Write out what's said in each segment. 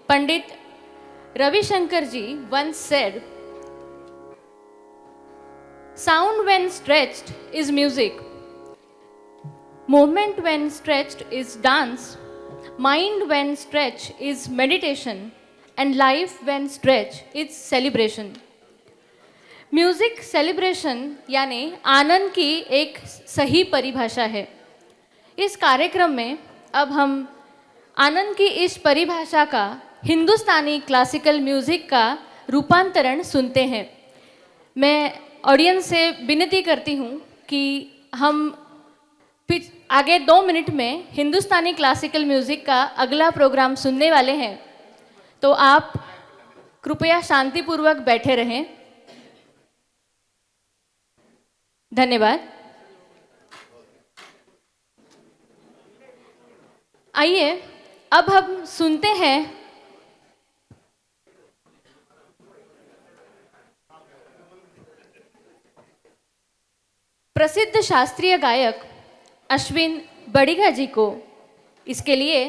Pandit Ravi Shankar ji once said, "Sound when stretched is music, movement when stretched is dance, mind when stretched is meditation, and life when stretched is celebration." Music celebration यानी आनंद की एक सही परिभाषा है। इस कार्यक्रम में अब हम आनंद की इस परिभाषा का हिंदुस्तानी क्लासिकल म्यूज़िक का रूपांतरण सुनते हैं। मैं ऑडियंस से विनती करती हूँ कि हम आगे 2 मिनट में हिंदुस्तानी क्लासिकल म्यूज़िक का अगला प्रोग्राम सुनने वाले हैं, तो आप कृपया शांतिपूर्वक बैठे रहें। धन्यवाद। आइए अब हम सुनते हैं प्रसिद्ध शास्त्रीय गायक अश्विन बड़िगा जी को। इसके लिए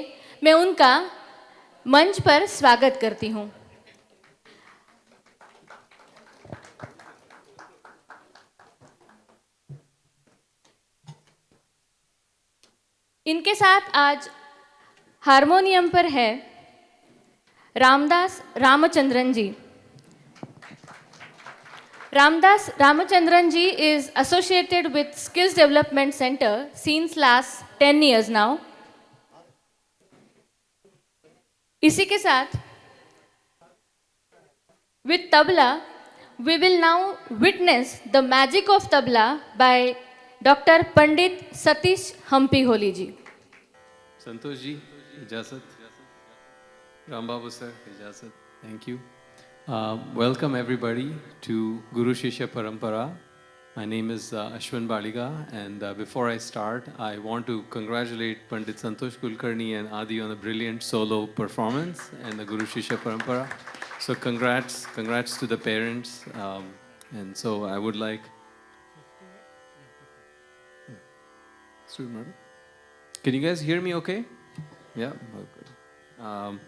मैं उनका मंच पर स्वागत करती हूँ। इनके साथ आज हारमोनियम पर है रामदास रामचंद्रन जी। Ramdas Ramachandran ji is associated with Skills Development Center since last 10 years now. इसी के साथ with tabla, we will now witness the magic of tabla by Dr. Pandit Satish Hampi Holi ji. Santosh ji, Ijazat. Rambabu sir, Ijazat. Thank you. Welcome everybody to Guru Shishya Parampara. My name is Ashwin Baliga, and before I start, I want to congratulate Pandit Santosh Kulkarni and Adi on a brilliant solo performance and the Guru Shishya Parampara. So congrats to the parents. And so I would like... Can you guys hear me okay? Yeah? Okay.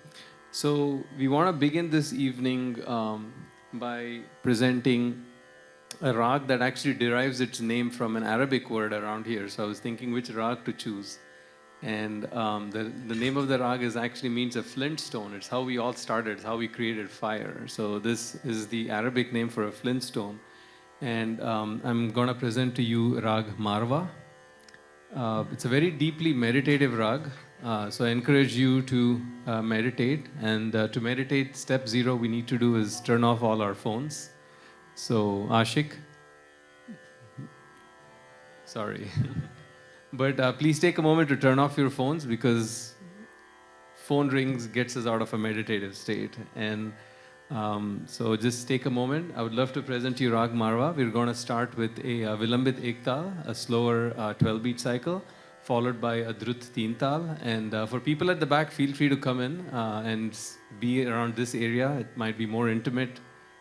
So we want to begin this evening by presenting a rag that actually derives its name from an Arabic word around here. So I was thinking which rag to choose. And the name of the rag is actually means a flint stone. It's how we all started, it's how we created fire. So this is the Arabic name for a flint stone. And I'm going to present to you rag Marwa. It's a very deeply meditative rag. So I encourage you to meditate. And to meditate, step 0 we need to do is turn off all our phones. So Ashik, sorry. But please take a moment to turn off your phones, because phone rings gets us out of a meditative state. And so just take a moment. I would love to present to you Rag Marwa. We're going to start with a Vilambit Ektal, a slower 12-beat cycle, followed by a Drut Teental. And for people at the back, feel free to come in and be around this area. It might be more intimate,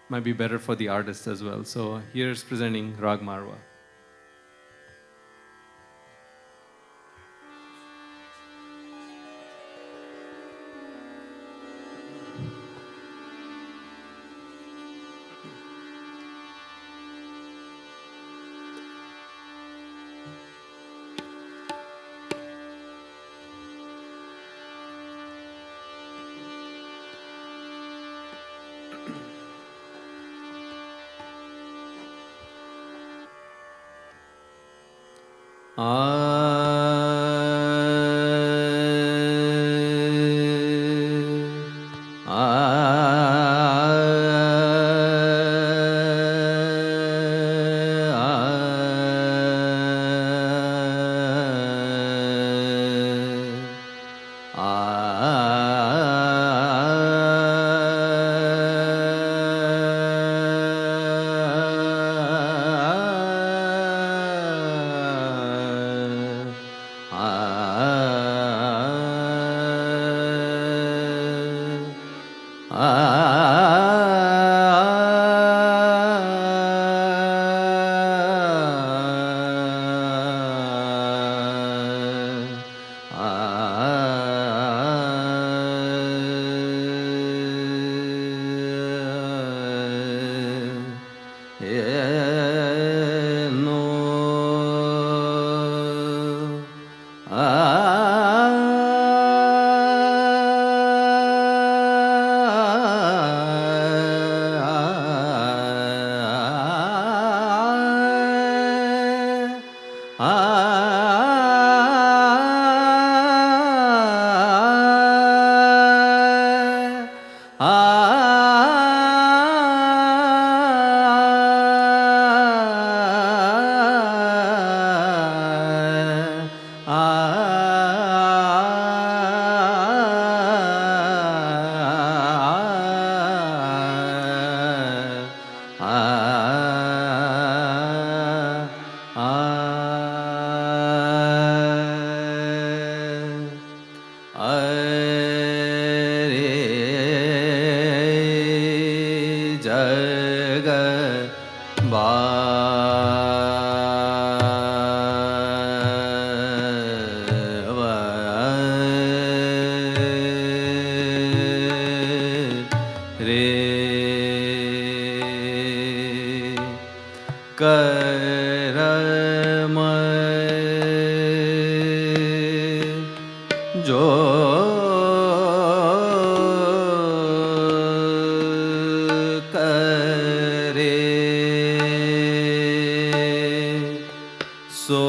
might be better for the artist as well. So here's presenting Rag Marwa. करम जो करे सो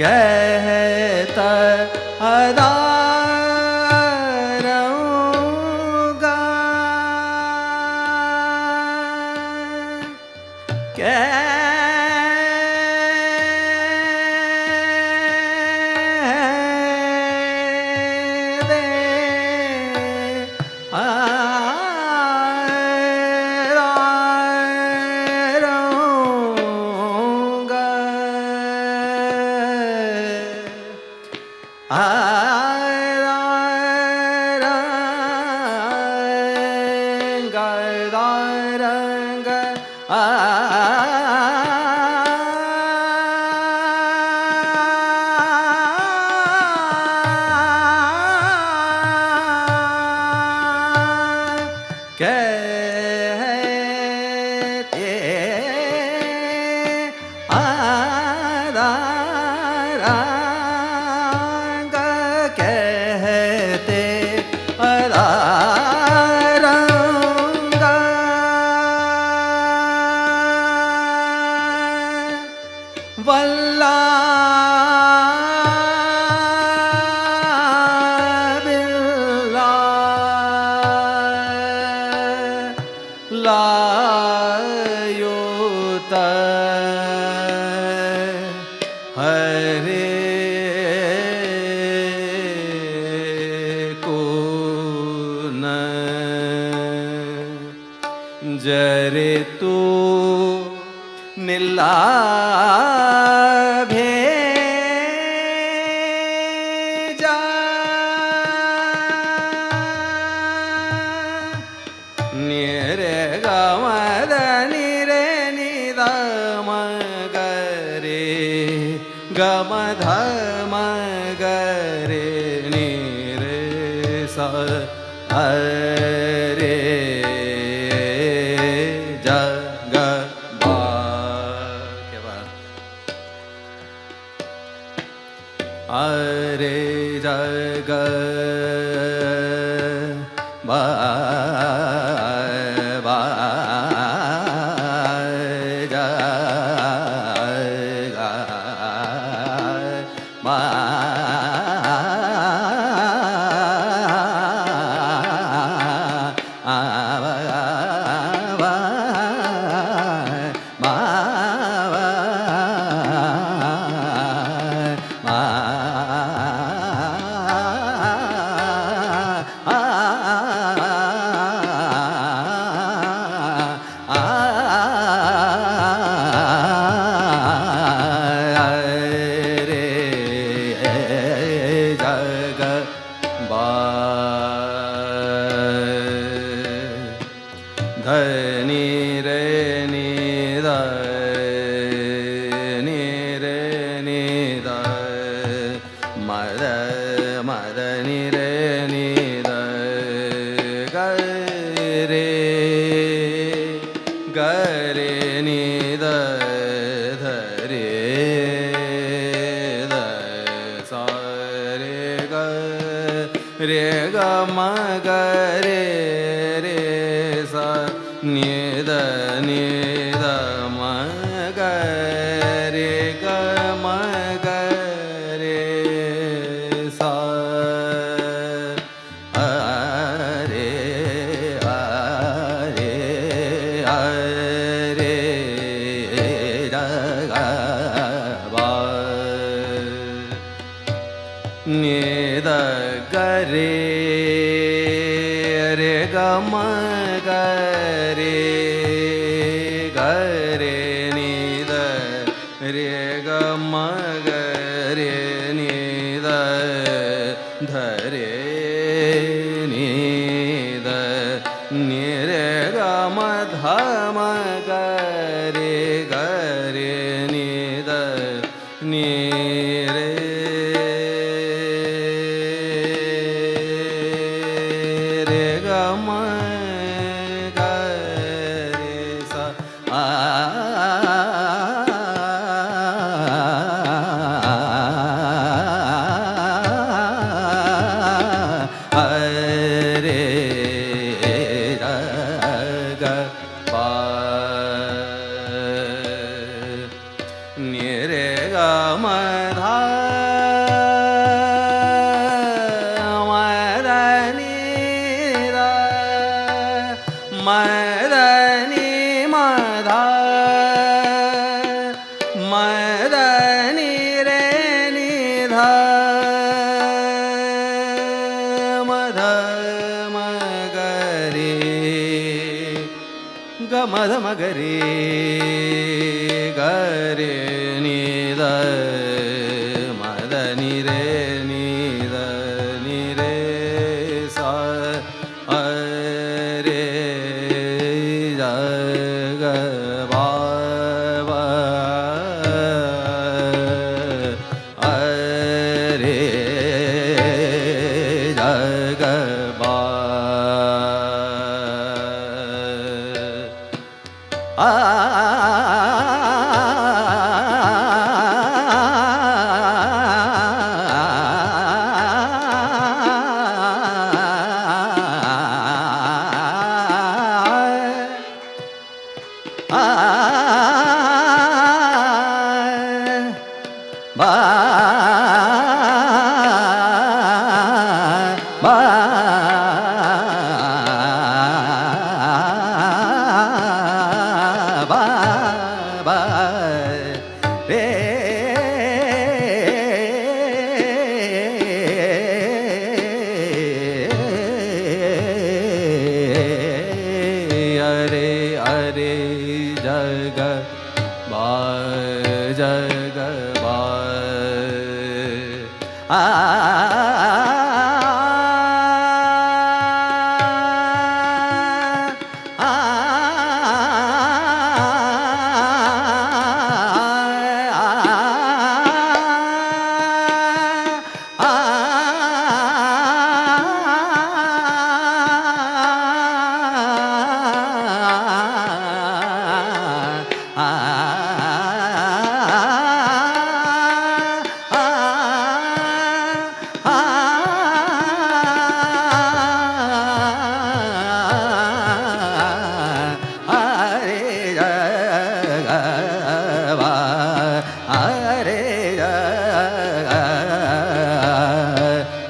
कहता अदा रहूँगा जरे तू निला भेजा निरे गमद निरे निदम गरे गमध मगरे निरे स हरे अरे जग बा धनी रे नि द नि रे नि द मद मद नि रे नि द ग रे नि द ध रे द सा रे ग म ग रे निद निद म ग रे ग म ग रे सा अरे अरे अरे जग बा निद ग रे रे ग म ग रे धा म ग रे ग रे नि द नि रे रे ग म ग रे सा आ रे ग पा नि रे ग म धा म द नि द म द नि म धा म द नि रे नि धा म ध म ग रे ग म ध म ग रे ग रे नि द म द नि रे नि द नि रे सा अ रे ज ग बा बा अ रे ज ग बा आ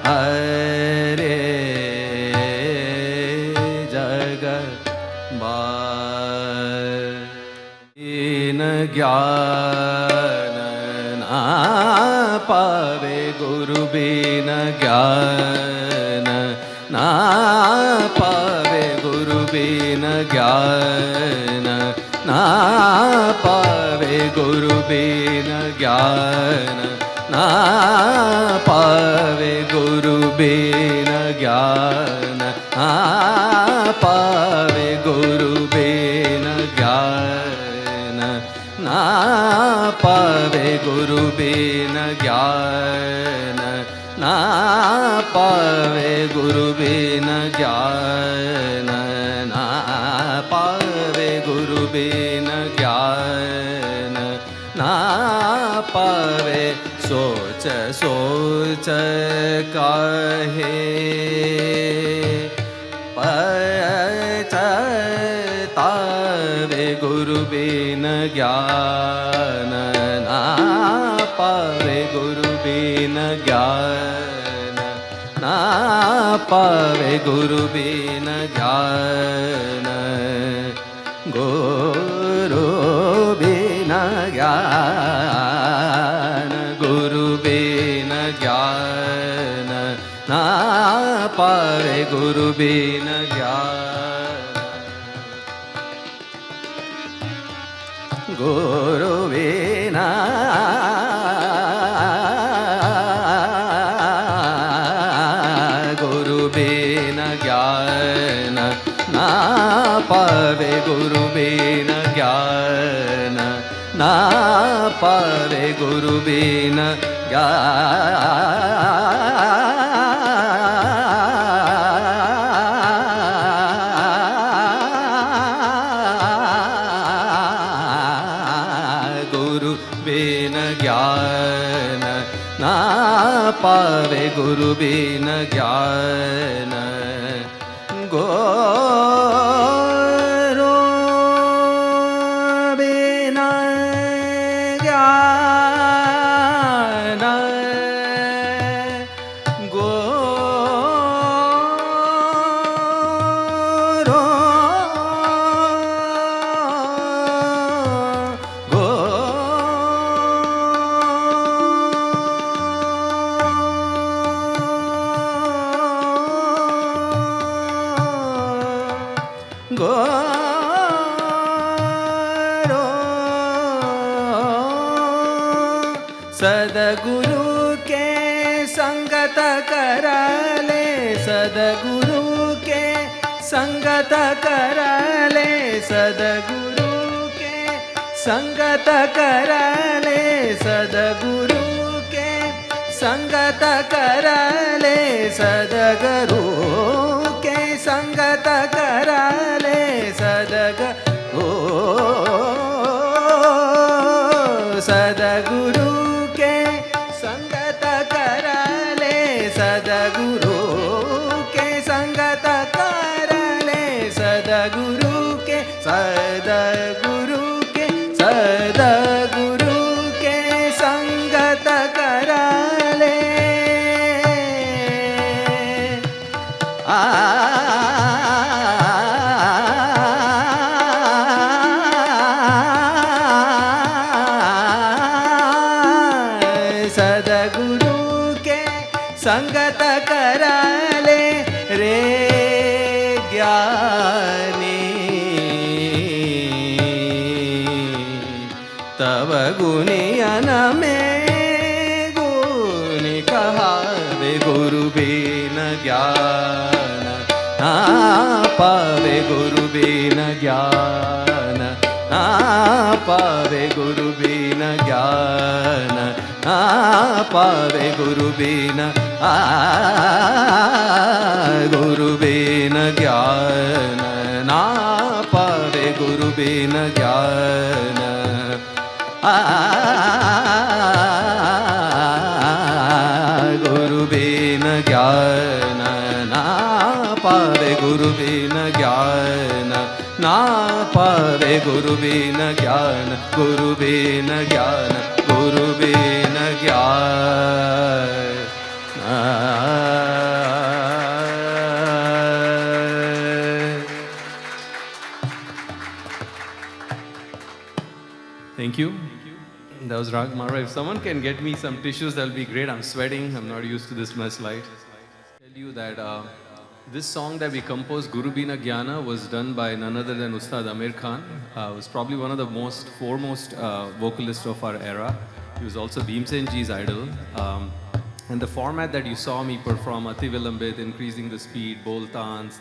अरे जग जग ज्ञान ना पावे गुरु बिन ज्ञान ना पावे गुरु बिन ज्ञान ना पावे गुरु बिन ज्ञान ना पावे गुरु बिन ज्ञान ना पावे गुरु बिन ज्ञान ना पावे गुरु बिन ज्ञान ना पावे गुरु बिन ज्ञान ना पावे गुरु बिन ज्ञान ना पावे सोच सोच काहे पछतावे गुरु बिन ज्ञान ना पावे गुरु बिन ज्ञान ना पावे गुरु बिन ज्ञान गुरु बिन ज्ञान गुरु बिन ज्ञान ना पावे गुरु बिन ज्ञान गुरु बिना गुरु बिन ज्ञान ना पावे गुरु बिन ज्ञान ना पावे गुरु बिन गुरु बिन ज्ञान ना पावे गुरु बिन ज्ञान गुरु बिन ज्ञान गुरु सदगुरु के संगत कर ले सदगुरु के संगत कर ले सदगुरु के संगत कर ले सदगुरु के संगत कर ले सदगुरु के संगत कर ले सदगुरु सदगुरु के संगत कर ले सदगुरु के संगत कर ले सदगुरु के सदगुरु के सदगुरु के संगत कर ले सदगुरु के संगत कर ले रे ज्ञानी तब गुनियन में गुनि कहावे गुरु बिन ज्ञान ना पावे गुरु बिन ज्ञान ना पावे गुरु बिन ज्ञान ना पावे गुरु बिन गुरु बिन ज्ञान ना पावे गुरु बिन ज्ञान गुरु बिन ज्ञान ना पावे गुरु बिन ज्ञान ना पावे गुरु बिन ज्ञान गुरु बिन ज्ञान गुरु बिन ज्ञान Thank you. That was Rag Mara. If someone can get me some tissues, that'll be great. I'm sweating. I'm not used to this much light. Tell you that this song that we composed, Guru Bina Jnana, was done by none other than Ustad Amir Khan. Was probably one of the foremost vocalists of our era. He was also Bhimsen Ji's idol. And the format that you saw me perform, Ati Vilambit, increasing the speed, bol tans,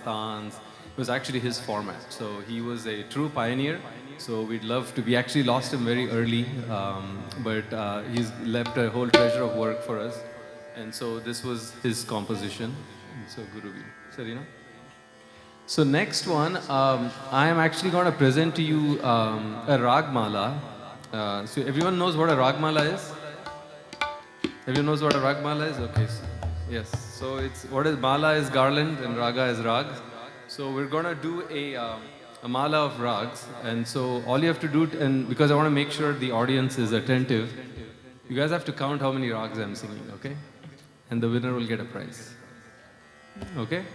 was actually his format. So he was a true pioneer. So we'd love to, we actually lost him very early, but he's left a whole treasure of work for us. And so this was his composition. So Guru Bina. Sarina? So next one, I am actually going to present to you a Ragmala. So everyone knows what a Ragmala is? Everyone knows what a Ragmala is? Okay. So, yes. So it's, what is Mala is garland and Raga is Rag. So we're going to do a mala of rags, and so all you have to do, and because I want to make sure the audience is attentive, you guys have to count how many rags I'm singing, okay? And the winner will get a prize. Okay?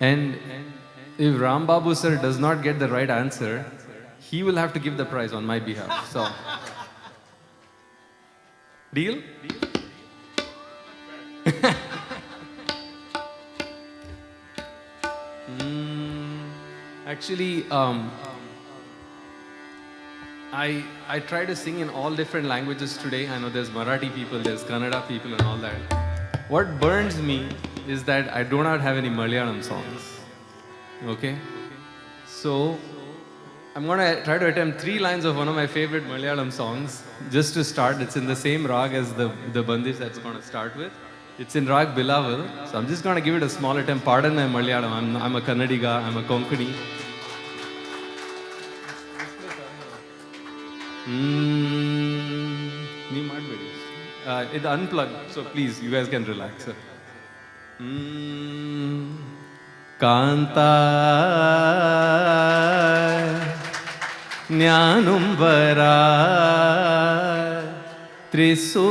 And if Ram Babu sir does not get the right answer, he will have to give the prize on my behalf. So, deal? Actually, I try to sing in all different languages today. I know there's Marathi people, there's Kannada people and all that. What burns me is that I do not have any Malayalam songs. Okay. So I'm gonna try to attempt 3 lines of one of my favorite Malayalam songs. Just to start, it's in the same rag as the bandish that's gonna start with. It's in rag Bilaval. So I'm just gonna give it a small attempt. Pardon my Malayalam. I'm a Kannadiga. I'm a Konkani. Nee ಮಾಡ್ಬೇಡಿ. ಇದು unplugged, so please, you guys can relax. Kantha ജ്ഞാനം വരാ ത്രിസൂ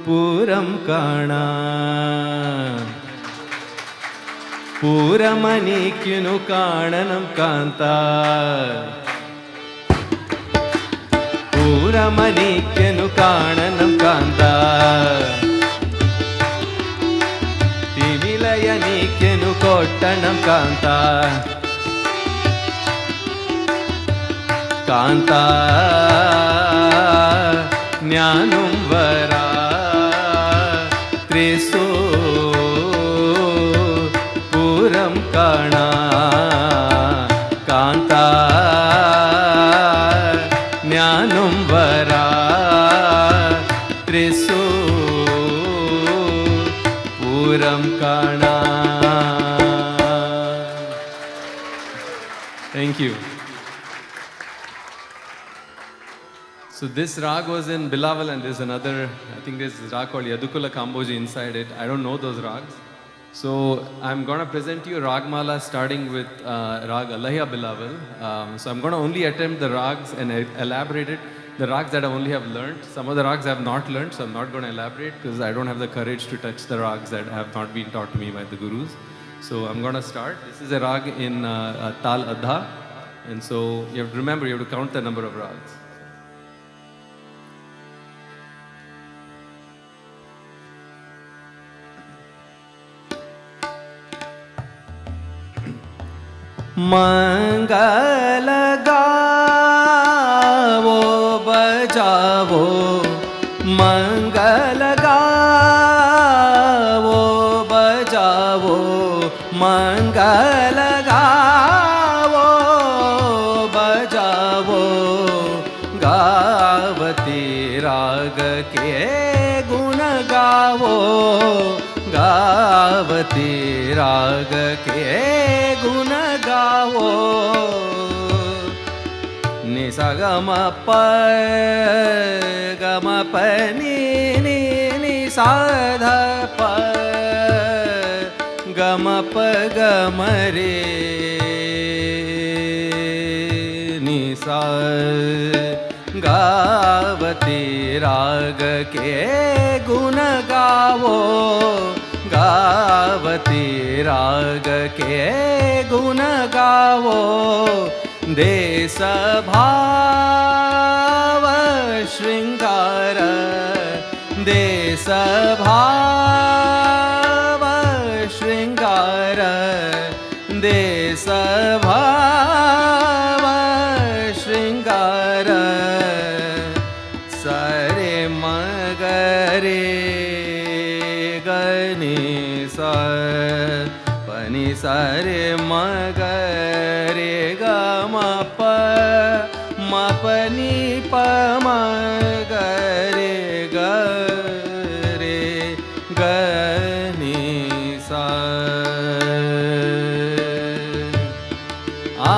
പൂരം കാണാ പൂരമനിക്കുന്നു കാണണം കാന്താ പൂരമനിക്കുന്നു കാണണം കാന്താ തിമിലയനിക്കുന്നു കൊട്ടണം കാന്താ കാന്താ ജ്ഞാനം വരാ ത്രിസൂ പൂരം കാണാ കാന്താ ജ്ഞാനം വരാ ത്രിസൂ പൂരം കാണാ. Thank you. So this rag was in Bilaval, and there's another, I think there's a rag called Yadukula Kamboji inside it. I don't know those rags. So I'm going to present you Ragmala starting with rag Alahya Bilaval. So I'm going to only attempt the rags and elaborate it. The rags that I only have learnt. Some of the rags I have not learnt, so I'm not going to elaborate because I don't have the courage to touch the rags that have not been taught to me by the gurus. So I'm going to start. This is a rag in Tal Adha. And so you have to remember, you have to count the number of rags. मंगल गावो बजावो मंगल गावो बजावो मंगल गावो बजावो गावती राग के गुण गावो गावती राग के गुण गावो निसा गम प नि नि नि सा ध प गम प गम रे नि सा गावती राग के गुण गावो गावती राग के गुण गावो देश भाव श्रृंगार देश भाव श्रृंगार देश भाव श्रृंगार सरे मगरे पनि सरे मगरे ग म प म पनि प म गरे ग रे ग नि सा आ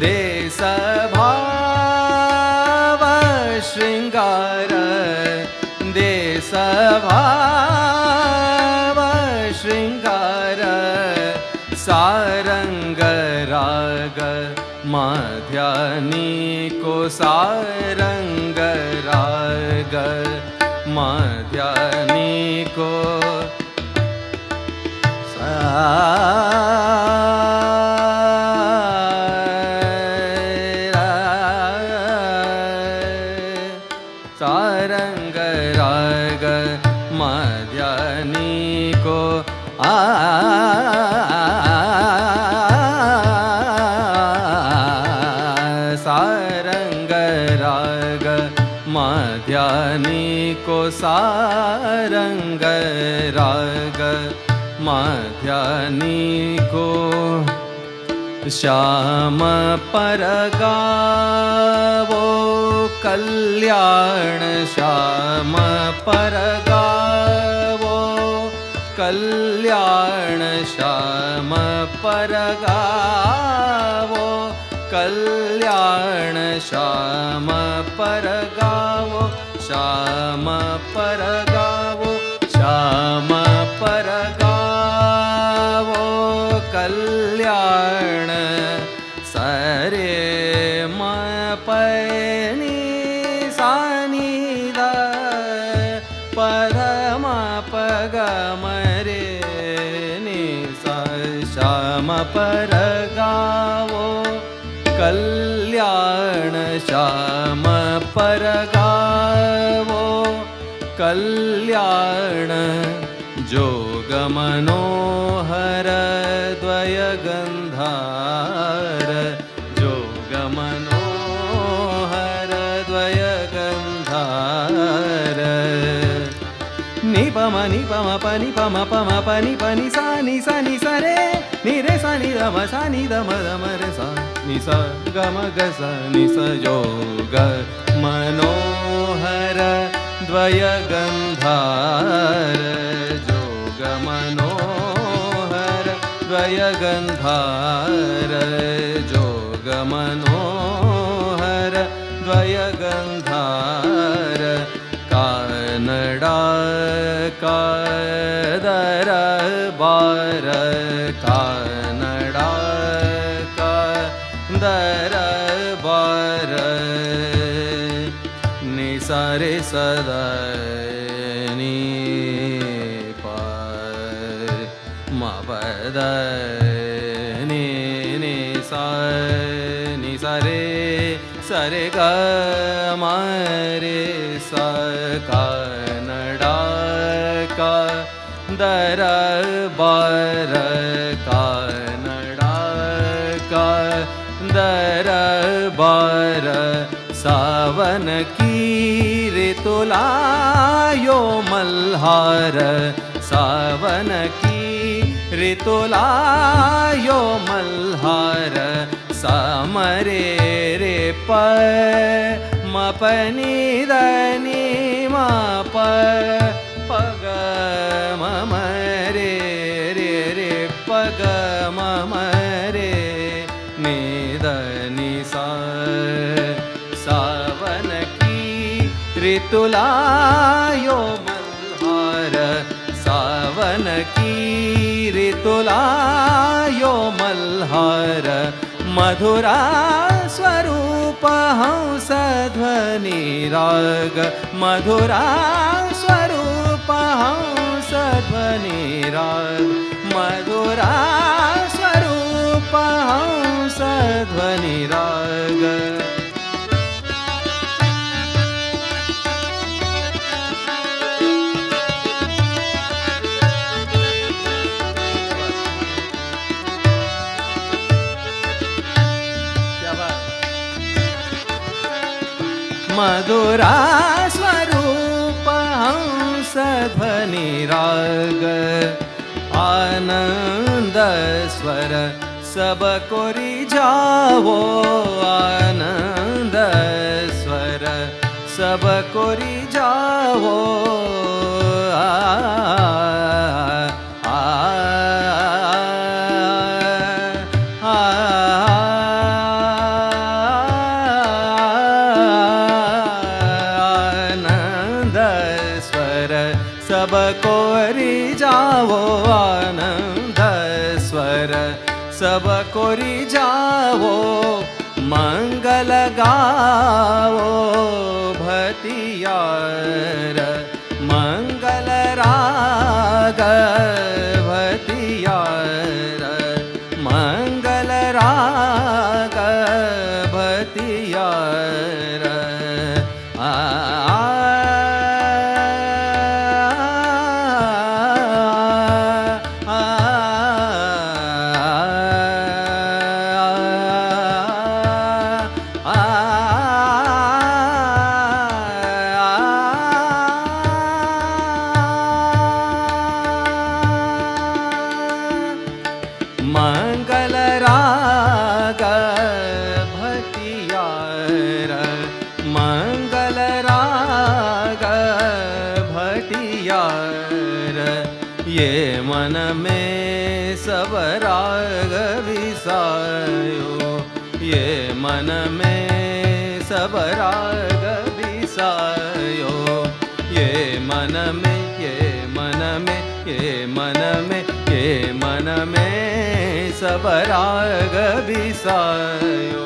देश भाव श्रृंगार देश भाव श्रृंगार सारंग राग माध्यानी को सारंग राग माध्यानी को सारंग राग मध्यानी को सारंग राग मध्यानी को सारंग राग मध्यानी को श्याम पर गावो कल्याण श्याम पर गावो कल्याण श्याम पर गावो कल्याण श्याम पर गावो श्याम पर गावो श्याम पर गावो कल्याण सरे म पनी सानी द परम पग मरे नि श्याम पर गावो कल्याण श्याम पर गावो कल्याण जोग मनोहर द्वय गंधार जोग मनोहर द्वय गंधार निपम निपम पनि पम पम पनि पनि सा नि सरे नि रे सा नि द रे सा नि स ग म ग स नि स जोग मनोहर द्वय गंधार जोग मनोहर द्वय गंधार जोग मनोहर द्वय गंधार कानडा कादर बार कानडा कादर बार निसारे सदनी पर मपद नि सा नि सरे सरे ग मरे सा कानडा का दर बार कानडा का दर बार सावन की ऋतु लायो मल्हार सावन की ऋतु लायो मल्हार समरे रे प मपनी दनी मप पग मम रे रे रे पग मम रे निदनी सा सावन की ऋतु लायो मल्हार सावन की ऋतु लायो मल्हार मधुरा स्वरूप हंस ध्वनि राग मधुरा स्वरूप हंस ध्वनि राग मधुरा स्वरूप हंस ध्वनि राग मधुरा स्वरूप हंस ध्वनि राग आनंद स्वर सब को रिझावो आनंद स्वर सब को रिझावो सब को रिझावो आनंद स्वर सब को रिझावो मंगल गावो भतियार मंगल राग भतियार मंगल राग भतियार आ ये मन में सब राग बिसायो, ये मन में सब राग बिसायो, ये मन में, ये मन में, ये मन में, ये मन में सब राग बिसायो।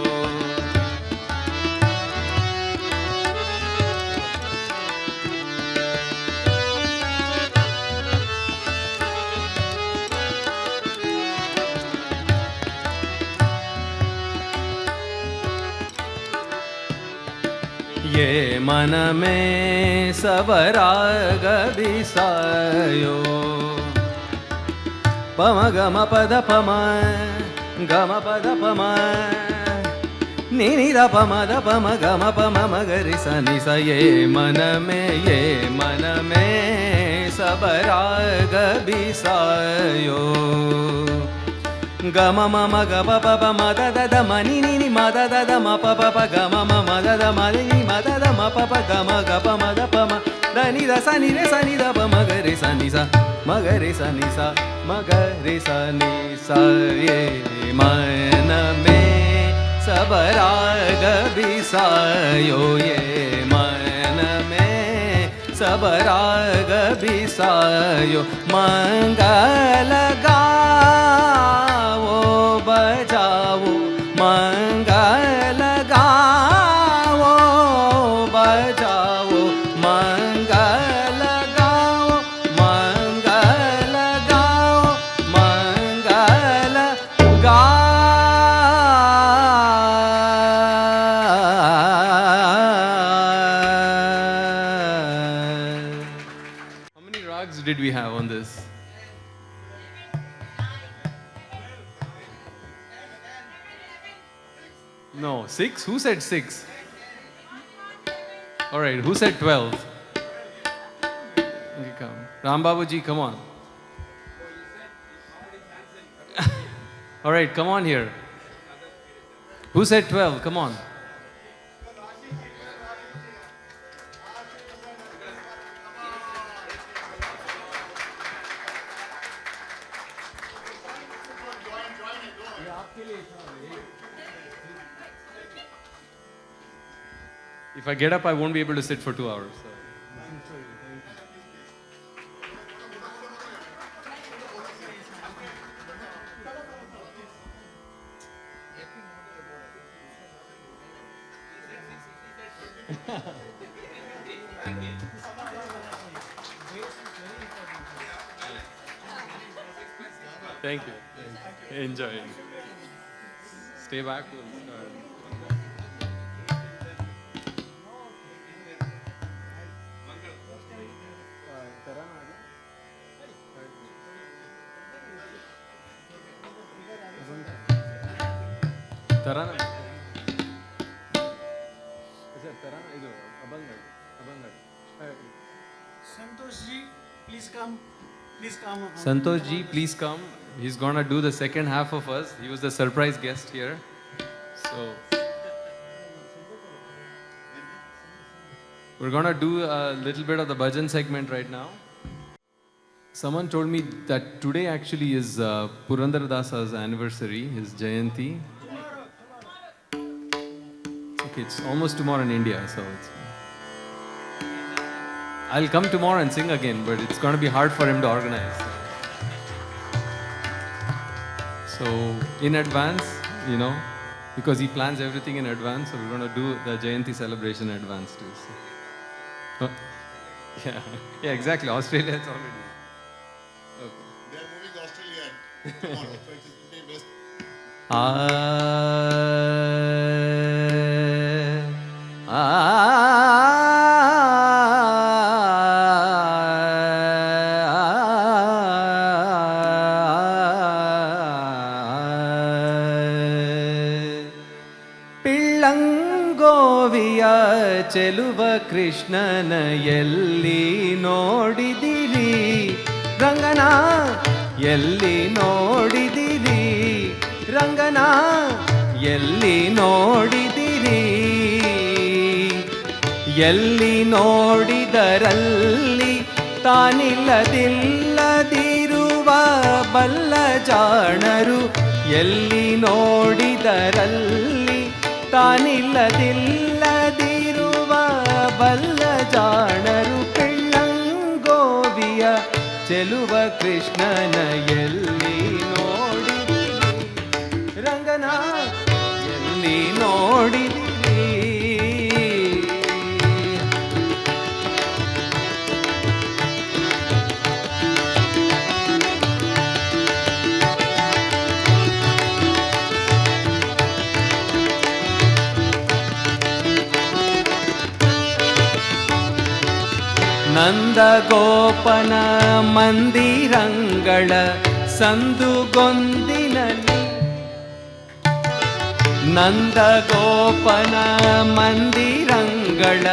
ये मन में सब राग बिसायो, पम गम पद पम गम पद पम नि नि द पम द पम गम पम मगरि स नि स। ये मन में सब राग बिसायो, गम मम ग प प प म द द द म नि नि नि म द द द म प प प ग म म म द द म नि नि म द द म प प ग म ग प म द प म द नि द स नि रे स नि द प म ग रे स नि स म ग रे स नि स म ग रे स नि स। ये मन में सब राग बिसायो, ये मन में सब राग बिसायो, मंगल गाओ बजाओ, मंगल गाओ बजाओ, मंगल गाओ, मंगल गाओ, मंगल गाओ। How many rags did we have on this? No, 6? Who said 6? All right, who said 12? Okay, come. Ram Babu ji, come on. All right, come on here. Who said 12? Come on. If I get up, I won't be able to sit for 2 hours. So. Thank you. Enjoy. Stay back. We'll start. Tarana. Tarana, idu Abangad. Santosh ji, please come. Please come. Santosh ji, please come. He's gonna do the second half of us. He was the surprise guest here. So we're gonna do a little bit of the bhajan segment right now. Someone told me that today actually is Purandara Dasa's anniversary, his Jayanti. Okay, it's almost tomorrow in India, so I'll come tomorrow and sing again, but it's going to be hard for him to organize. So in advance, because he plans everything in advance, so we're going to do the Jayanti celebration in advance too. So. Yeah, exactly. Australia is already. Okay. They are moving to Australia tomorrow, so it will be best. ಪಿಳ್ಳಂಗೋವಿಯ ಚೆಲುವ ಕೃಷ್ಣನ ಎಲ್ಲಿ ನೋಡಿದಿರಿ ರಂಗನ ಎಲ್ಲಿ ನೋಡಿದಿರಿ ರಂಗನ ಎಲ್ಲಿ ನೋಡಿದಿರಿ ಎಲ್ಲಿ ನೋಡಿದರಲ್ಲಿ ತಾನಿಲ್ಲದಿಲ್ಲದಿರ ಬಲ್ಲ ಜಾಣರು ಎಲ್ಲಿ ನೋಡಿದರಲ್ಲಿ ತಾನಿಲ್ಲದಿಲ್ಲದಿರುವ ಬಲ್ಲ ಜಾಣರು ಪಿಳ್ಳಂಗೋವಿಯ ಚೆಲುವ ಕೃಷ್ಣನ ಎಲ್ಲಿ ನೋಡಿದಿರಿ ರಂಗನ ಎಲ್ಲಿ ನೋಡಿದಿರಿ. ನಂದಗೋಪನ ಮಂದಿರಂಗಳ ಸಂದುಗೊಂದಿನಲ್ಲಿ ನಂದಗೋಪನ ಮಂದಿರಂಗಳ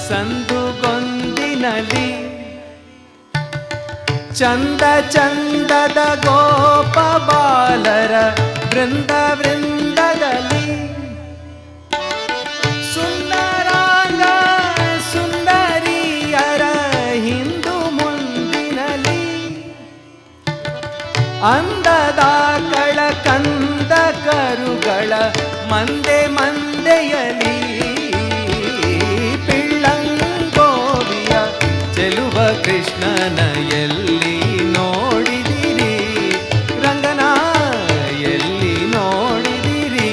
ಸಂದುಗೊಂದಿನಲ್ಲಿ ಚಂದ ಚಂದದ ಗೋಪ ಬಾಲರ ವೃಂದ ವೃಂದದಲ್ಲಿ ಸುಂದರಾಂಗ ಸುಂದರಿಯರ ಹಿಂದು ಮುಂದಿನಲ್ಲಿ ಅಂದದ ಕಳ ಕಂದ ಕರುಗಳ ಮಂದೆ ಮಂದೆಯಲಿ ಪಿಳ್ಳಂಗೋವಿಯ ಚೆಲುವ ಕೃಷ್ಣನ ಎಲ್ಲಿ ನೋಡಿದಿರಿ ರಂಗನ ಎಲ್ಲಿ ನೋಡಿದಿರಿ.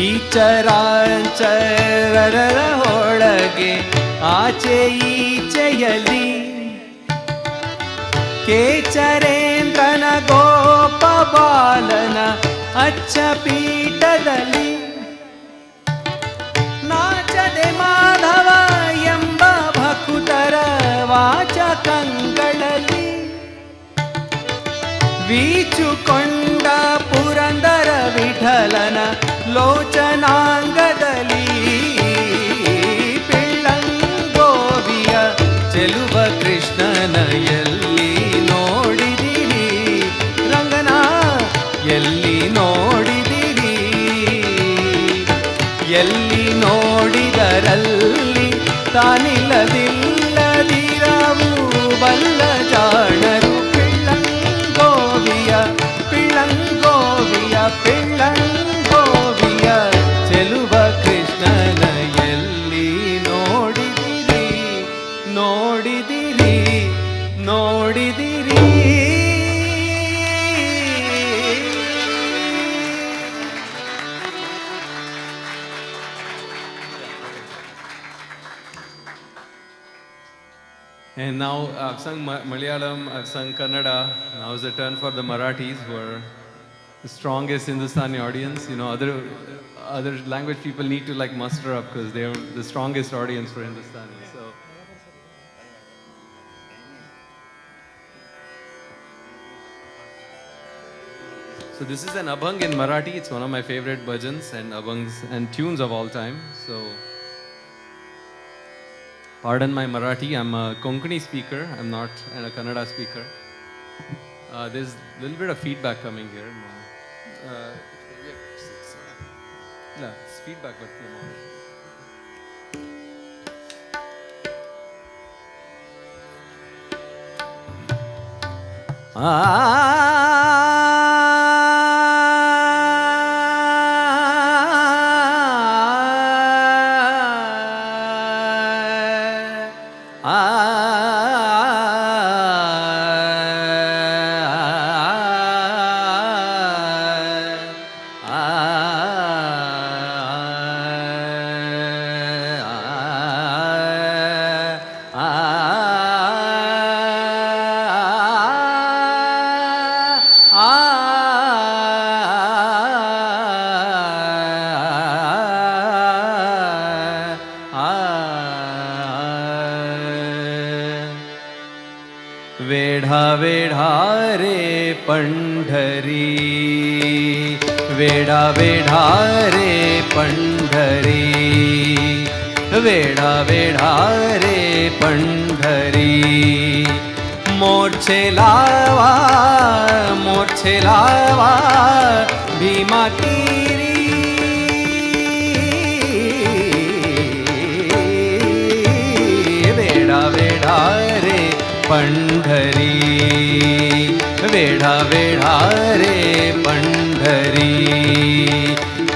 ಈ ಚರಾಚರರ ಒಳಗೆ ಆಚೆ ಈಚೆಯಲಿ ಕೇಚರೇಂದ್ರನ ಗೋಪ ಬಾಲನ ಅಚ್ಚ ಪೀಠದಲ್ಲಿ ನಾಚದೆ ಮಾಧವ ಎಂಬ ಭಕುತರ ವಾಚ ಕಂಗಳಲ್ಲಿ ವೀಚುಕೊಂಡ ಪುರಂದರ ವಿಠಲನ ಲೋಚನಾಂಗದಲ್ಲಿ ಪಿಳ್ಳಂಗೋವಿಯ ಚೆಲುವ ಕೃಷ್ಣನ ಎಲ್ಲಿ ನೋಡಿದಿರಿ ರಂಗನ ಎಲ್ಲಿ ನೋಡಿದಿರಿ ಎಲ್ಲಿ ನೋಡಿದರಲ್ಲಿ ತಾನಿಲ್ಲದಿಲ್ಲದಿರವು ಬಲ್ಲ ಜಾಣರು ಪಿಳ್ಳಂಗೋವಿಯ ಪಿಳ್ಳಂಗೋವಿಯ ಪಿಳ್ಳಂಗೋವಿಯ ಚೆಲುವ ಕೃಷ್ಣನ ಎಲ್ಲಿ ನೋಡಿದಿರಿ ನೋಡಿದಿರಿ ನೋಡಿದಿರಿ. And now I've sung Malayalam, I've sung Kannada. Now is the turn for the Marathis, who are the strongest Hindustani audience. You know, other language people need to like muster up because they're the strongest audience for Hindustani. So this is an abhang in Marathi. It's one of my favorite bhajans and abhangs and tunes of all time. So pardon my Marathi. I'm a Konkani speaker. I'm not a Kannada speaker. There's a little bit of feedback coming here. Feedback ಬರ್ತಿದೆ वेढा वेढा रे पंढरी, वेढा वेढा रे पंढरी, वेडा वेडा रे पंढरी मोर्छे लावा भीमा तीरी वेडा वेडा रे पंढरी वेडा वेडा रे पंढरी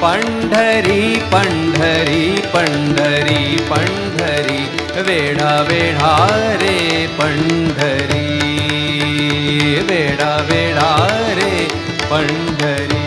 पंढरी पंढरी पंढरी पंढरी वेडा वेडा रे पंढरी वेडा वेडा रे पंढरी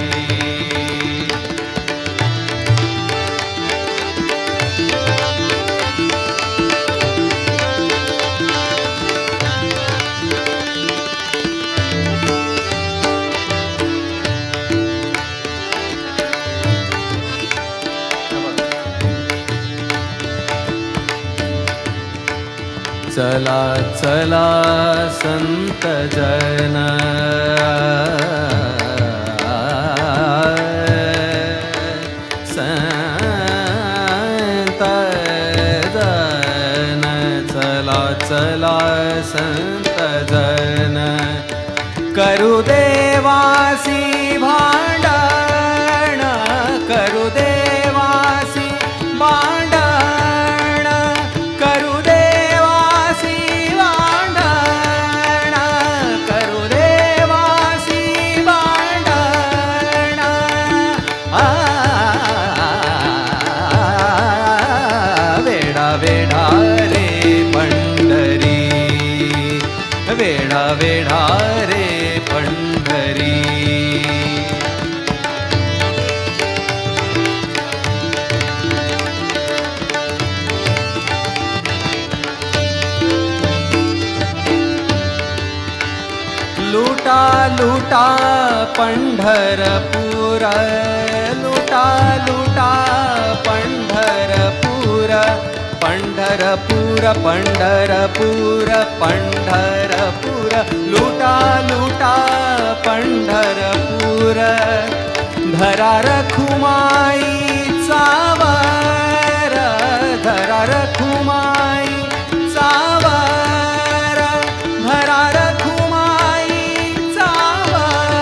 चला चला संत जन संत जन चला चला संत जन करू देवासी भांडण करू देवासी भांडण करू देवासी भांडण करू देवासी भांडण वेडा वेडा रे पंढरी वेडा वेडा रे पंढरी लुटा लुटा पंढरपूर लुटा लुटा पंढरपूर पंढरपूर पंढरपूर पंढरपूर लुटा लुटा पंढरपूर धरा रखुमाई चावर धरा रखुमाई चावर धरा रखुमाई चावर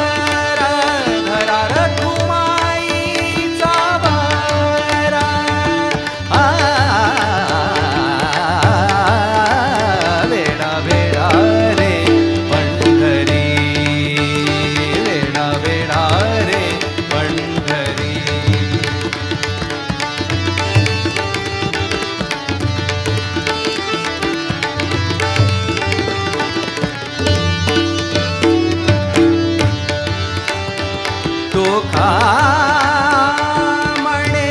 धरा रखुमाई चावर वेडा वेडा रे पंढरी वेडा वेडा रे पंढरी तो का म्हणे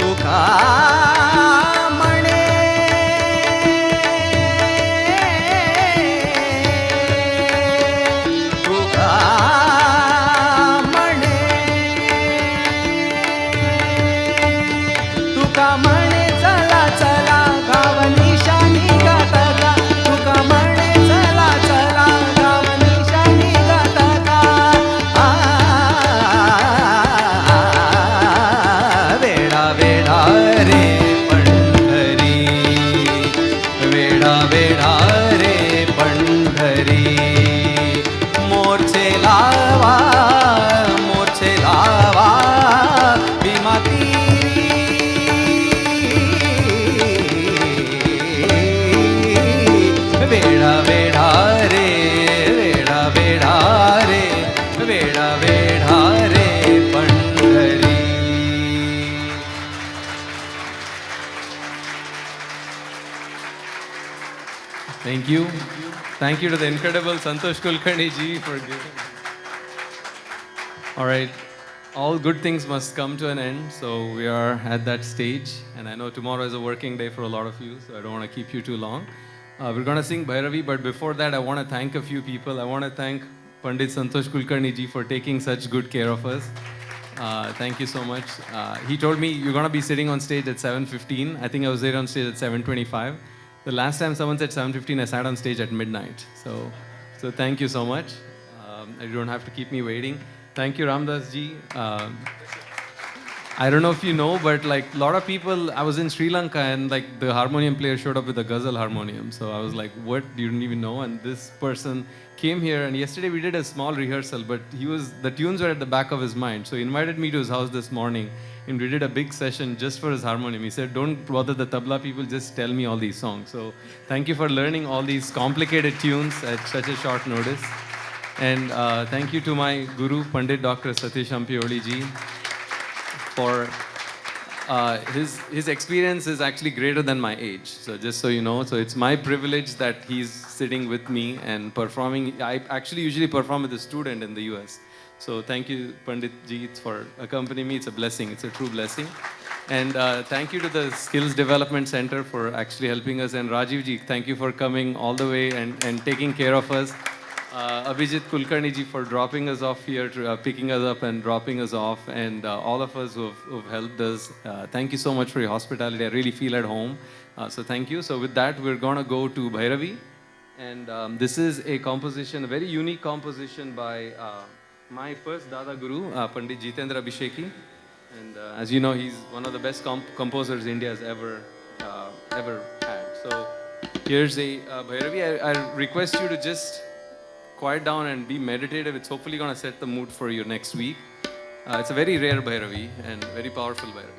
तो का म्हणे तो का तुका म्हणे चला चला गाव निशाणी गात का तुका म्हणे चला चला गाव निशाणी गात का वेडा वेडा रे पंढरी वेडा वेडा रे पंढरी मोर्छे लावा भीमा वेडा वेडा रे वेडा वेडा रे वेडा वेडा रे Pandhari Thank you to the incredible Santosh Kulkarni ji for giving. All right, all good things must come to an end, so we are at that stage, and I know tomorrow is a working day for a lot of you, so I don't want to keep you too long. We're going to sing Bhairavi, but before that, I want to thank a few people. I want to thank Pandit Santosh Kulkarni ji for taking such good care of us. Thank you so much. He told me you're going to be sitting on stage at 7:15. I think I was there on stage at 7:25. The last time someone said 7:15, I sat on stage at midnight. So thank you so much. You don't have to keep me waiting. Thank you, Ramdas ji. I don't know if you know, but like a lot of people, I was in Sri Lanka and like the harmonium player showed up with a ghazal harmonium. So I was like, what? You didn't even know? And this person came here, and yesterday we did a small rehearsal, but the tunes were at the back of his mind. So he invited me to his house this morning, and we did a big session just for his harmonium. He said, don't bother the tabla people, just tell me all these songs. So thank you for learning all these complicated tunes at such a short notice. And thank you to my guru, Pandit Dr. Satish Ampioli ji, for his experience is actually greater than my age. So just so you know, so it's my privilege that he's sitting with me and performing. I actually usually perform with a student in the US. So thank you, Pandit ji, for accompanying me. It's a blessing. It's a true blessing. And thank you to the Skills Development Center for actually helping us. And Rajiv ji, thank you for coming all the way and taking care of us. Abhijit Kulkarni ji for dropping us off here, picking us up and dropping us off, and all of us who've helped us. Thank you so much for your hospitality. I really feel at home. So thank you. So with that, we're going to go to Bhairavi. And this is a composition, a very unique composition by my first Dada Guru, Pandit Jitendra Abhisheki. And as you know, he's one of the best composers India has ever had. So here's a Bhairavi. I request you to just quiet down and be meditative. It's hopefully going to set the mood for you next week. It's a very rare Bhairavi and very powerful Bhairavi.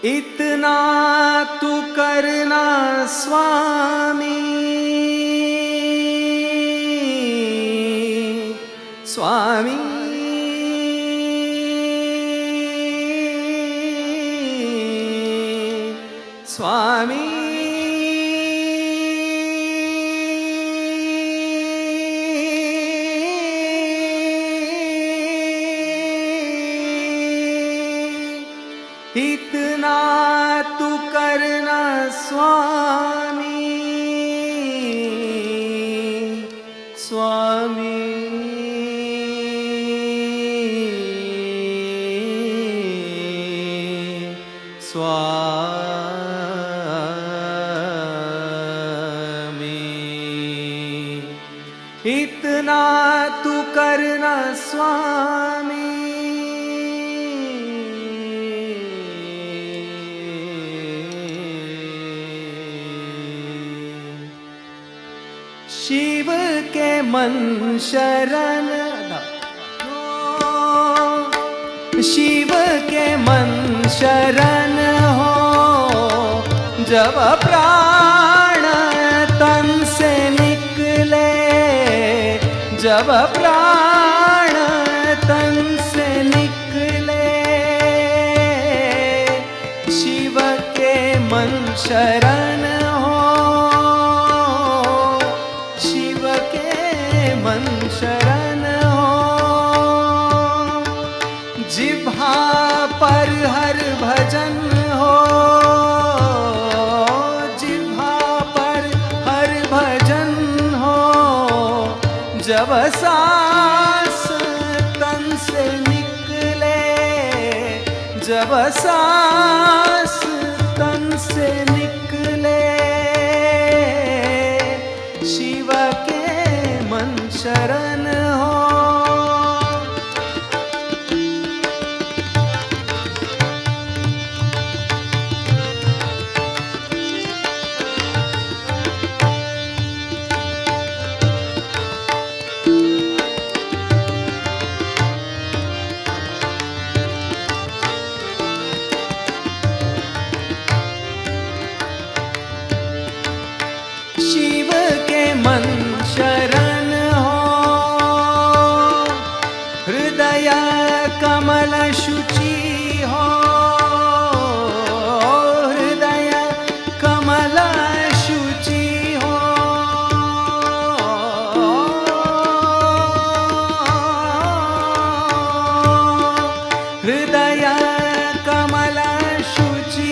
इतना तू करना स्वामी, स्वामी, स्वामी, इतना तू करना स्वामी, स्वामी, स्वामी, इतना तू करना स्वामी, शिव के मन शरण हो, शिव के मन शरण हो, जब प्राण तन से निकले, जब प्राण तन से निकले, शिव के मन शरण हो, शिव के मन शरण हो, जिह्वा पर हर भजन हो, जिह्वा पर हर भजन हो, जब सांस तन से निकले, जब सांस तन से निकले, शिव के मन शरण हो। शिव के मन शरण हो, हृदय कमल शुचि हो, हृदय कमल शुचि हो, हृदय कमल शुचि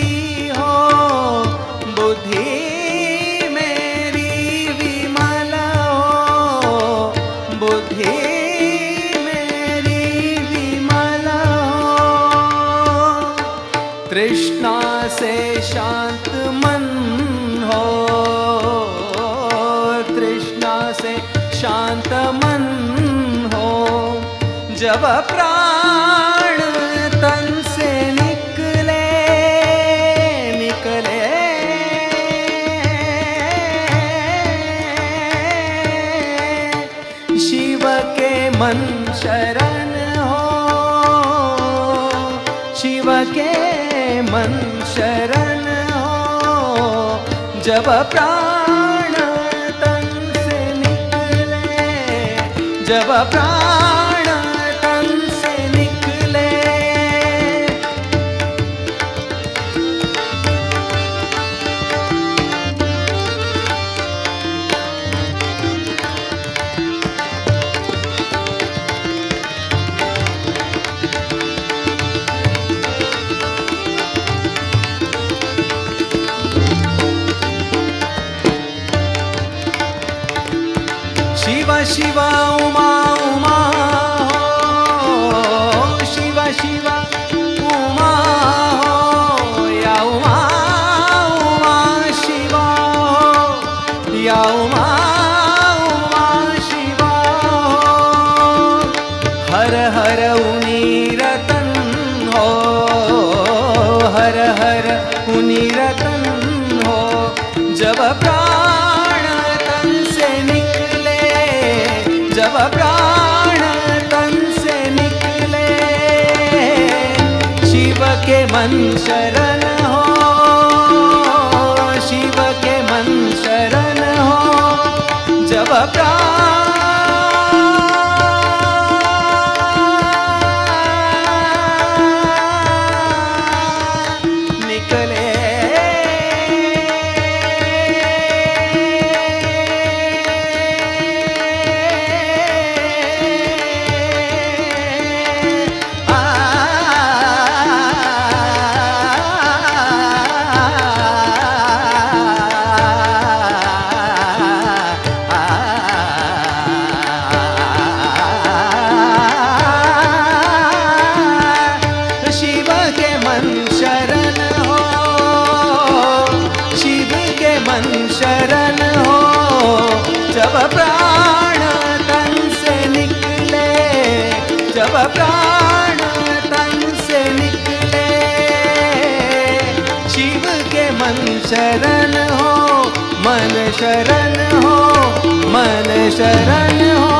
बुद्धि मेरी विमल हो, बुद्धि मेरी विमल हो, तृष्णा से शांत मन हो, तृष्णा से शांत मन हो, जब प्राण तन से निकले निकले, शिव के मन शरण हो, शिव के मन शरण हो, जब प्राण तन से निकले, जब प्राण तन से निकले। शिव शिव उमा उमा हो, शिव शिव उमा हो, या उमा उमा शिव हो, या उमा उमा शिव हो, हर हर उनी रतन हो, हर हर उनी रतन हो, जब प्राण तन से निकले, जब प्राण तन से निकले, शिव के मन शरण हो, शिव के मन शरण हो, जब प्राण निकले। शिव के मन शरण हो, शिव के मन शरण हो, जब प्राण तन से निकले, जब प्राण तन से निकले, शिव के मन शरण हो, मन शरण हो, मन शरण हो।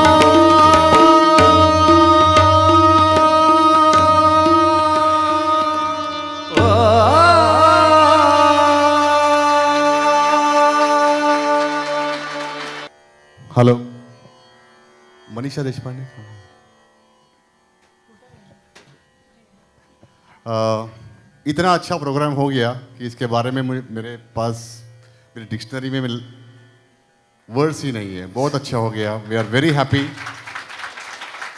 हेलो, मनीषा देशपांडे। इतना अच्छा प्रोग्राम हो गया कि इसके बारे में मेरे पास मेरी डिक्शनरी में वर्ड्स ही नहीं है। बहुत अच्छा हो गया, वी आर वेरी हैप्पी।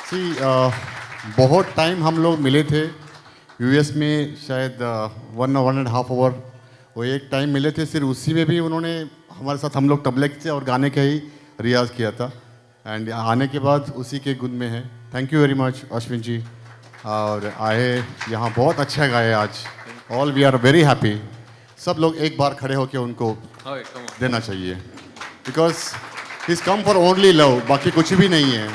सी बहुत टाइम हम लोग मिले थे यूएस में, शायद 1.5 आवर वो एक टाइम मिले थे। सिर्फ उसी में भी उन्होंने हमारे साथ हम लोग तबले से और गाने का ही रियाज़ किया था, एंड आने के बाद उसी के गुण में है। Thank you very much Ashwin ji, और आए यहाँ बहुत अच्छा गाए आज। All we are very happy. सब लोग एक बार खड़े होकर उनको देना चाहिए, because he is come for only love, बाकी कुछ भी नहीं है,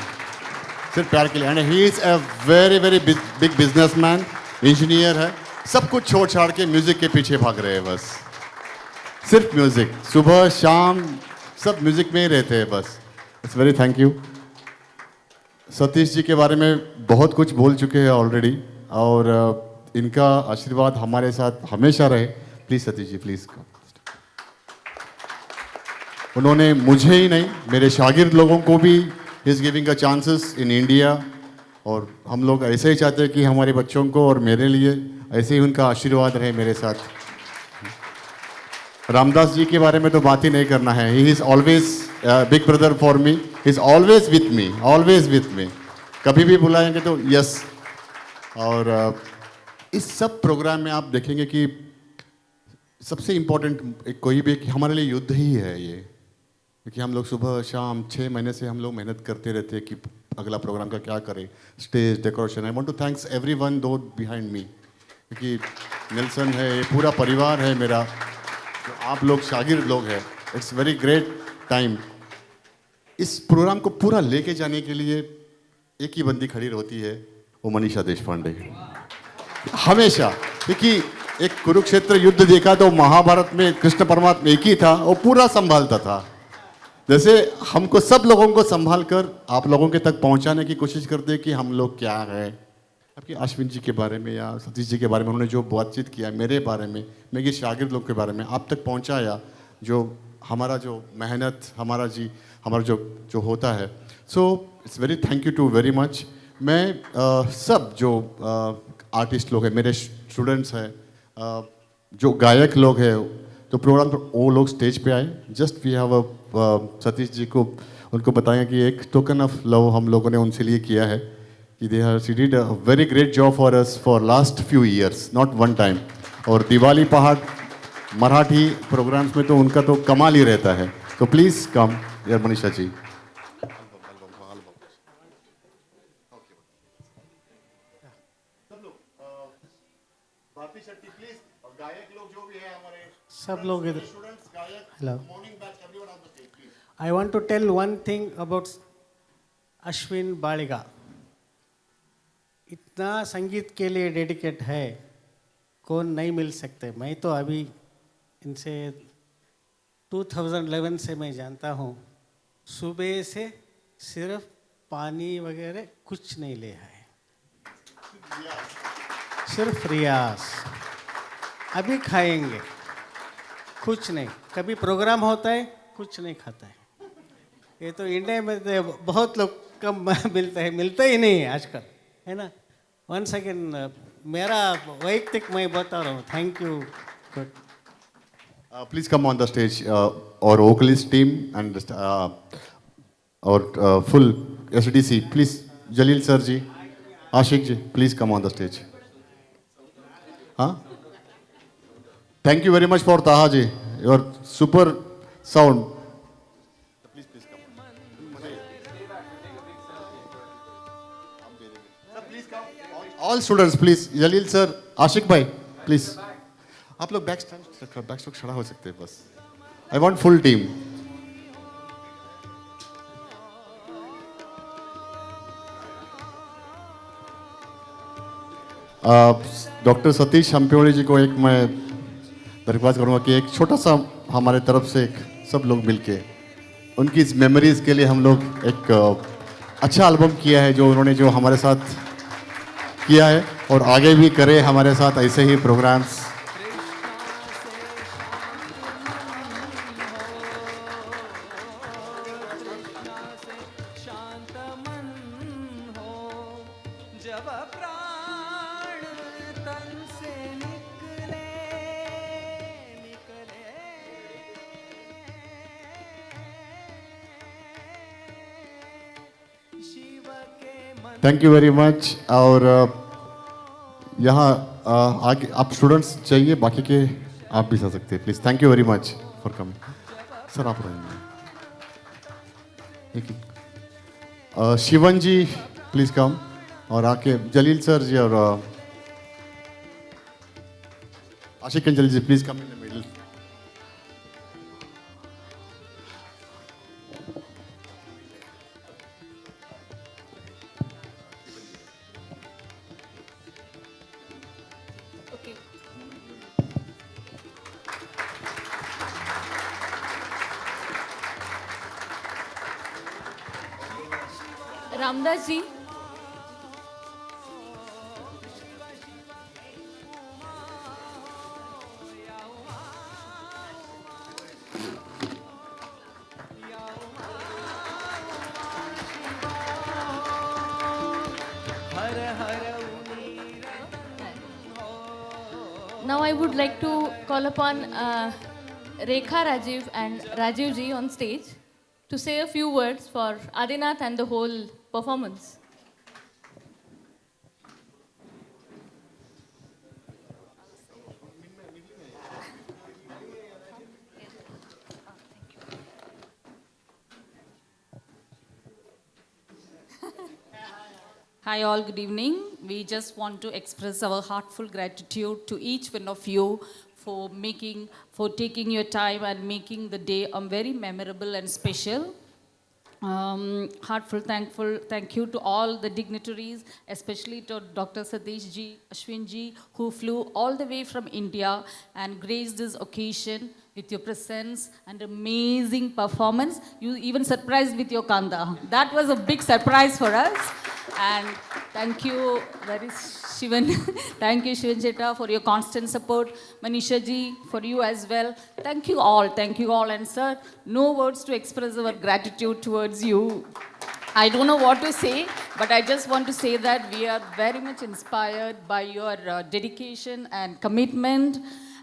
सिर्फ प्यार के लिए। And he is a very very big businessman, engineer है, सब कुछ छोड़ छाड़ के म्यूज़िक के पीछे भाग रहे हैं बस। सिर्फ म्यूज़िक, सुबह शाम सब म्यूज़िक में ही रहते हैं बस। It's very thank you. Satish ji के बारे में बहुत कुछ बोल चुके हैं ऑलरेडी, और इनका आशीर्वाद हमारे साथ हमेशा रहे। Please Satish ji, please. उन्होंने मुझे ही नहीं, मेरे शागिर्द लोगों को भी is giving a chances in India, और हम लोग ऐसे ही चाहते हैं कि हमारे बच्चों को और मेरे लिए ऐसे ही उनका आशीर्वाद रहे मेरे साथ। रामदास जी के बारे में तो बात ही नहीं करना है। He is always big brother for me, is always with me, always with me. कभी भी बुलाएंगे तो यस। और इस सब प्रोग्राम में आप देखेंगे कि सबसे इम्पोर्टेंट एक कोई भी हमारे लिए युद्ध ही है ये, क्योंकि हम लोग सुबह शाम 6 महीने से हम लोग मेहनत करते रहते हैं कि अगला प्रोग्राम का क्या करें, stage decoration. I want to thanks everyone do behind me, क्योंकि नेल्सन है, ये पूरा परिवार है मेरा, जो आप लोग शागिर्द लोग हैं। It's very great time. इस प्रोग्राम को पूरा लेके जाने के लिए एक ही बंदी खड़ी होती है, वो मनीषा देशपांडे। हमेशा, क्योंकि एक कुरुक्षेत्र युद्ध देखा तो महाभारत में कृष्ण परमात्मा एक ही था, वो पूरा संभालता था। जैसे हमको सब लोगों को संभाल कर आप लोगों के तक पहुंचाने की कोशिश करते हैं कि हम लोग क्या है। आपके अश्विन जी के बारे में या सतीश जी के बारे में उन्होंने जो बातचीत किया, मेरे बारे में, मेरे शागिर्द लोग के बारे में आप तक पहुंचाया, जो हमारा जो मेहनत हमारा जो जो होता है। So it's very thank you too very much. मैं सब जो आर्टिस्ट लोग हैं, मेरे स्टूडेंट्स हैं, जो गायक लोग हैं, तो प्रोग्राम पर वो लोग स्टेज पे आए। Just we have Satish ji को उनको बताया कि एक टोकन ऑफ लव हम लोगों ने उनसे लिए किया है कि they have she did a very great job for us for last few years, not one time. और दिवाली पहाड़ मराठी प्रोग्राम्स में तो उनका तो कमाल ही रहता है। तो प्लीज़ कम यार मनीषा जी। सब लोग इधर। Hello, I want to tell one thing about Ashwin Baliga. इतना संगीत के लिए डेडिकेट है, कौन नहीं मिल सकते। मैं तो अभी इनसे 2011 से मैं जानता हूँ। सुबह से सिर्फ पानी वगैरह कुछ नहीं ले आए, सिर्फ रियाज। अभी खाएंगे, कुछ नहीं। कभी प्रोग्राम होता है, कुछ नहीं खाता है। ये तो इंडिया में तो बहुत लोग कम मिलता है, मिलता ही नहीं है आजकल, है ना। वन सेकेंड, मेरा वैयक्तिक मैं बता रहा हूँ। Thank you. Good. Please come on the stage, our vocalist team and our full SDC. Please, Jalil sir ji, Ashik ji, please come on the stage. Huh? Thank you very much for Taha ji, your super sound. Please come. Please come. All students, please. Jalil sir, Ashik bhai, please. आप लोग back stroke खड़ा हो सकते हैं बस। I want full team. Doctor Satish Hampyodi ji को एक मैं दरख्वास्त करूंगा कि एक छोटा सा हमारे तरफ से एक सब लोग मिलके उनकी इस मेमोरीज के लिए हम लोग एक अच्छा एल्बम किया है, जो उन्होंने जो हमारे साथ किया है, और आगे भी करे हमारे साथ ऐसे ही programmes. Thank you very much. और यहाँ आगे आप स्टूडेंट्स चाहिए, बाकी के आप भी जा सकते हैं please. Thank you very much for coming. Sir आप रहेंगे, शिवन जी प्लीज़ कम, और आके जलील सर जी और Ashiq and Jalil ji please come in the middle. Ramdas ji, now I would like to call upon Rekha Rajiv and Rajiv ji on stage to say a few words for Adinath and the whole performance. Hi, all, good evening. We just want to express our heartful gratitude to each one of you for taking your time and making the day very memorable and special. Heartful thank you to all the dignitaries, especially to Dr. Satish ji, Ashwin ji, who flew all the way from India and graced this occasion with your presence and amazing performance. You even surprised with your kanda. That was a big surprise for us. And thank you, where is Shivan? Thank you, Shivan Cheta, for your constant support. Manisha ji, for you as well. Thank you all. And sir, no words to express our gratitude towards you. I don't know what to say, but I just want to say that we are very much inspired by your dedication and commitment.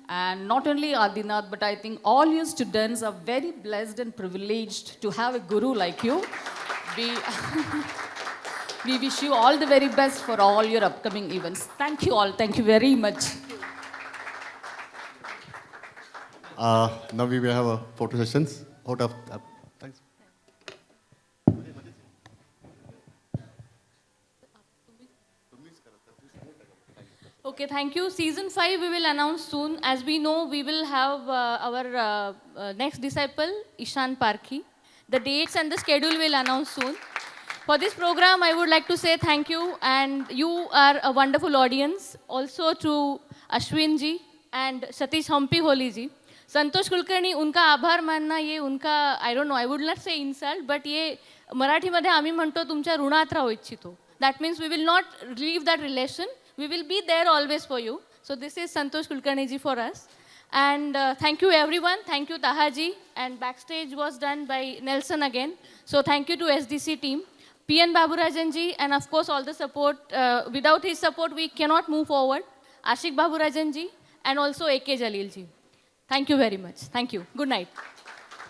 And not only Adinath, but I think all you students are very blessed and privileged to have a guru like you. We wish you all the very best for all your upcoming events. Thank you all. Thank you very much. Now we will have a photo sessions out of. Thanks. Okay, thank you. Season 5 we will announce soon. As we know, we will have our next disciple, Ishan Parkhi. The dates and the schedule will announce soon. For this program, I would like to say thank you, and you are a wonderful audience. Also to Ashwin ji and Satish Hampi Holi ji. संतोष कुलकर्णी उनका आभार मानना ये उनका I don't know, I would not say insult, but ये मराठीमध्ये आम्ही म्हणतो तुमच्या ऋणात राहू इच्छितो. That means we will not leave that relation. We will be there always for you. So this is Santosh Kulkarni ji for us. And thank you everyone. Thank you Taha ji. And backstage was done by Nelson again. So thank you to SDC team. PN Baburajan ji, and of course all the support. Without his support we cannot move forward. Ashik Baburajan ji and also AK Jalil ji. Thank you very much. Thank you. Good night.